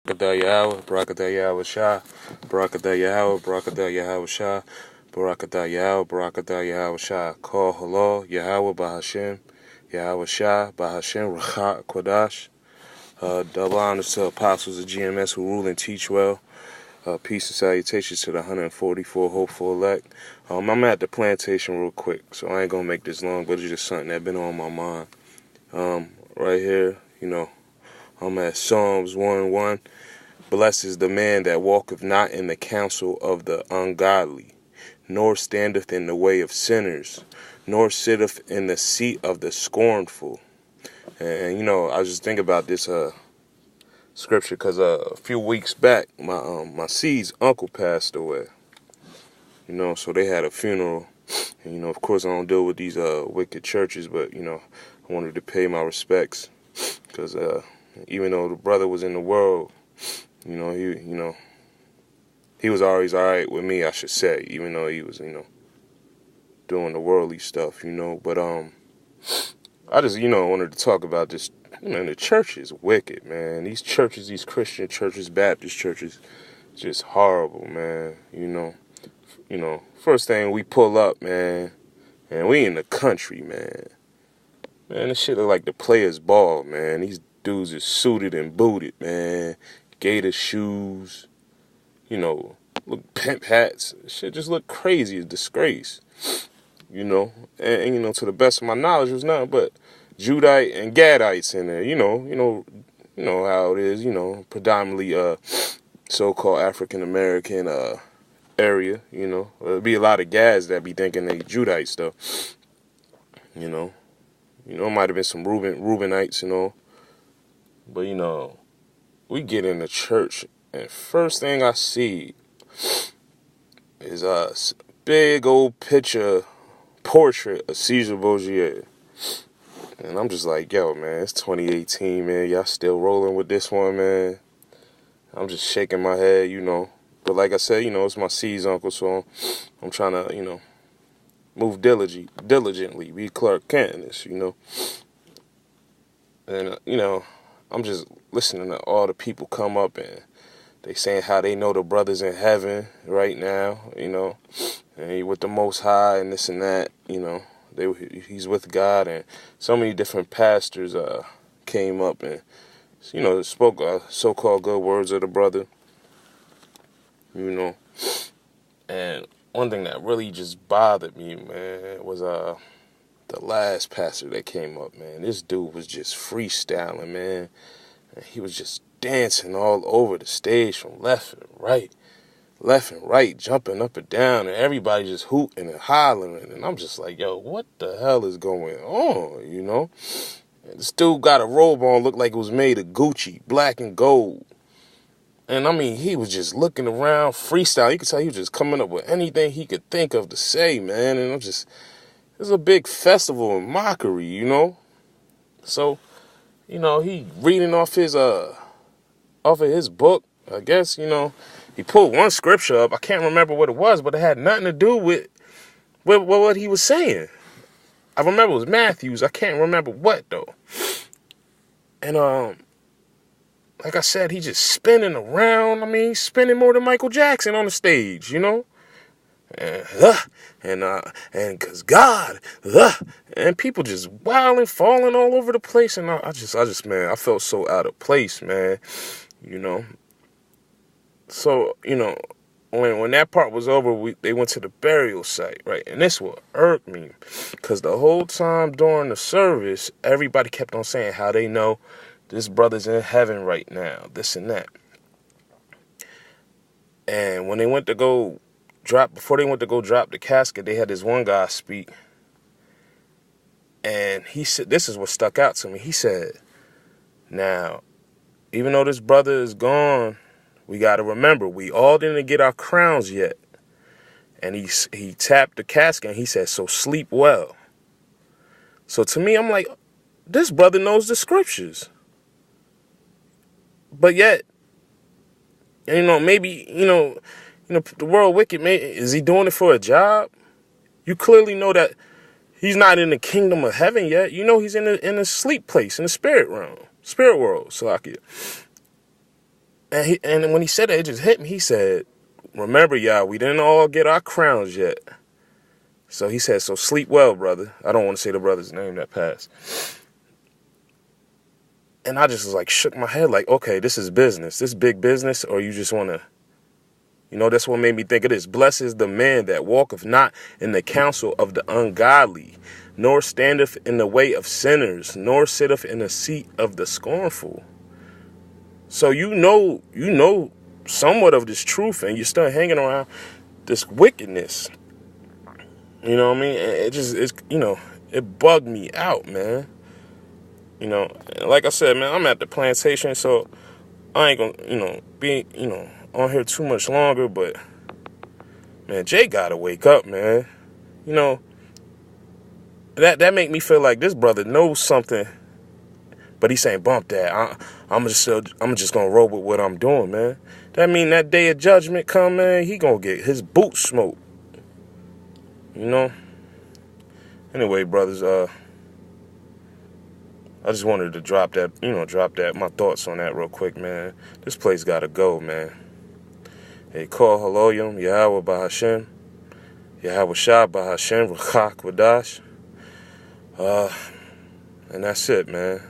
Barakatah Yahweh, Barakatah Yahweh Shah, Barakatah Yahweh, Barakatah Yahweh Shah, Barakatah Yahweh, Barakatah Yahweh Shah. Call Halal, Yahweh Bahashem, Yahweh Shah, Bahashem, Rachat, Kodash. Double honors to apostles of GMS who rule and teach well. Peace and salutations to the 144 hopeful elect. I'm at the plantation real quick, so I ain't gonna make this long, but it's just something that been on my mind. Right here, I'm at Psalms 1:1. Blessed is the man that walketh not in the counsel of the ungodly, nor standeth in the way of sinners, nor sitteth in the seat of the scornful. And I just think about this scripture because a few weeks back, my C's uncle passed away. So they had a funeral. And, of course, I don't deal with these wicked churches, but I wanted to pay my respects because even though the brother was in the world, he was always all right with me, I should say, even though he was, doing the worldly stuff, But I just, wanted to talk about this. Man, the church is wicked, man. These churches, these Christian churches, Baptist churches, just horrible, man. First thing we pull up, man, and we in the country, man. Man, this shit look like the players' ball, man. These dudes is suited and booted, man. Gator shoes, look pimp hats. Shit just look crazy, a disgrace. And to the best of my knowledge, it was nothing but Judite and Gadites in there. You know how it is. Predominantly so-called African American area. There'll be a lot of Gads that be thinking they Judites though. It might have been some Reubenites, but we get in the church and first thing I see is a big old portrait of Caesar Borgia. And I'm just like, yo, man, it's 2018, man. Y'all still rolling with this one, man. I'm just shaking my head, But like I said, it's my C's uncle, so I'm trying to, move diligently, be Clark Kent in this, And, I'm just listening to all the people come up and they saying how they know the brothers in heaven right now, and he with the Most High and this and that, he's with God, and so many different pastors came up and spoke so-called good words of the brother, and one thing that really just bothered me, man, was the last pastor that came up, man. This dude was just freestyling, man, and he was just dancing all over the stage from left and right, jumping up and down, and everybody just hooting and hollering. And I'm just like, yo, what the hell is going on, And this dude got a robe on, looked like it was made of Gucci, black and gold. And I mean, he was just looking around, freestyle. You could tell he was just coming up with anything he could think of to say, man. And it was a big festival and mockery, So, he reading off of his book, I guess, he pulled one scripture up. I can't remember what it was, but it had nothing to do with what he was saying. I remember it was Matthew's. I can't remember what, though. And, like I said, he just spinning around. I mean, he's spinning more than Michael Jackson on the stage, And because God, and people just wilding, falling all over the place. And I just, man, I felt so out of place, man, So, when that part was over, they went to the burial site, right? And this will irk me, because the whole time during the service, everybody kept on saying how they know this brother's in heaven right now, this and that. And when they went to go drop the casket, they had this one guy speak. And he said, this is what stuck out to me. He said, now, even though this brother is gone, we got to remember, we all didn't get our crowns yet. And he tapped the casket and he said, so sleep well. So to me, I'm like, this brother knows the scriptures. But yet, maybe, the world wicked, man, is he doing it for a job? You clearly know that he's not in the kingdom of heaven yet. He's in a sleep place, in the spirit world. So And when he said it, it just hit me. He said, remember, y'all, we didn't all get our crowns yet. So he said, so sleep well, brother. I don't want to say the brother's name that passed. And I just was like, shook my head like, okay, this is business. This big business, or you just want to, that's what made me think of this. Blessed is the man that walketh not in the counsel of the ungodly, nor standeth in the way of sinners, nor sitteth in the seat of the scornful. So you know somewhat of this truth, and you're still hanging around this wickedness. You know what I mean? It bugged me out, man. Like I said, man, I'm at the plantation, so I ain't gonna, be, on here too much longer, but, man, Jay gotta wake up, man. That make me feel like this brother knows something, but he's saying, bump that. I'm just gonna roll with what I'm doing, man. That mean that day of judgment come, man, he gonna get his boots smoked. Anyway, brothers, I just wanted to drop that, my thoughts on that real quick, man. This place gotta go, man. Hey, call Haloyim, Yahweh Bahashem, Yahweh Shah Bahashem, Rachak Wadash. And that's it, man.